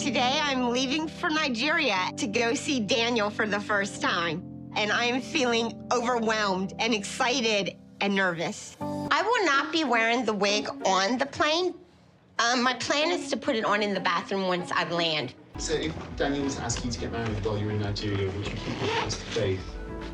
Today I'm leaving for Nigeria to go see Daniel for the first time. And I'm feeling overwhelmed and excited and nervous. I will not be wearing the wig on the plane. My plan is to put it on in the bathroom once I land. So if Daniel was to ask you to get married while you're in Nigeria, would you keep your promise to faith?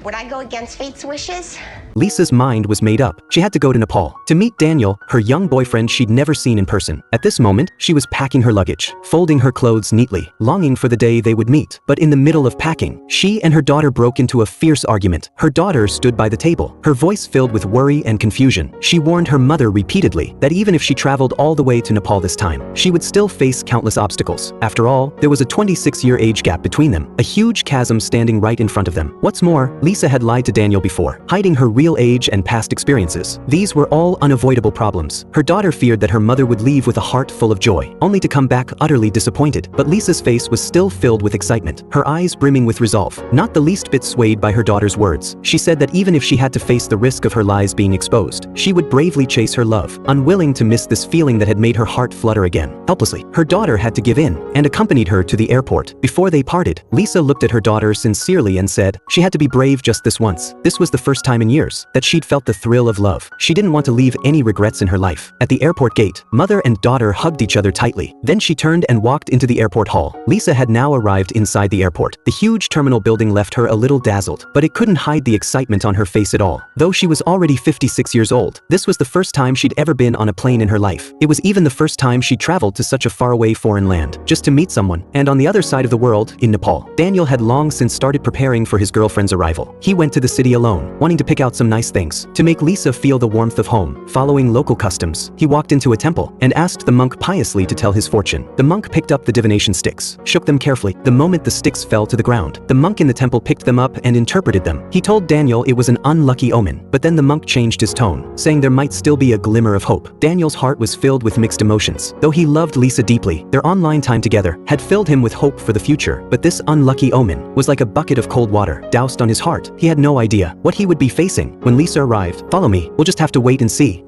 Would I go against fate's wishes? Lisa's mind was made up. She had to go to Nepal to meet Daniel, her young boyfriend she'd never seen in person. At this moment, she was packing her luggage, folding her clothes neatly, longing for the day they would meet. But in the middle of packing, she and her daughter broke into a fierce argument. Her daughter stood by the table, her voice filled with worry and confusion. She warned her mother repeatedly that even if she traveled all the way to Nepal this time, she would still face countless obstacles. After all, there was a 26-year age gap between them, a huge chasm standing right in front of them. What's more, Lisa had lied to Daniel before, hiding her real age and past experiences. These were all unavoidable problems. Her daughter feared that her mother would leave with a heart full of joy, only to come back utterly disappointed. But Lisa's face was still filled with excitement, her eyes brimming with resolve, not the least bit swayed by her daughter's words. She said that even if she had to face the risk of her lies being exposed, she would bravely chase her love, unwilling to miss this feeling that had made her heart flutter again. Helplessly, her daughter had to give in and accompanied her to the airport. Before they parted, Lisa looked at her daughter sincerely and said she had to be brave just this once. This was the first time in years that she'd felt the thrill of love. She didn't want to leave any regrets in her life. At the airport gate, mother and daughter hugged each other tightly. Then she turned and walked into the airport hall. Lisa had now arrived inside the airport. The huge terminal building left her a little dazzled, but it couldn't hide the excitement on her face at all. Though she was already 56 years old, this was the first time she'd ever been on a plane in her life. It was even the first time she traveled to such a faraway foreign land, just to meet someone. And on the other side of the world, in Nepal, Daniel had long since started preparing for his girlfriend's arrival. He went to the city alone, wanting to pick out some nice things to make Lisa feel the warmth of home. Following local customs, he walked into a temple and asked the monk piously to tell his fortune. The monk picked up the divination sticks, shook them carefully. The moment the sticks fell to the ground, the monk in the temple picked them up and interpreted them. He told Daniel it was an unlucky omen, but then the monk changed his tone, saying there might still be a glimmer of hope. Daniel's heart was filled with mixed emotions. Though he loved Lisa deeply, their online time together had filled him with hope for the future. But this unlucky omen was like a bucket of cold water doused on his heart. He had no idea what he would be facing when Lisa arrived. Follow me, we'll just have to wait and see.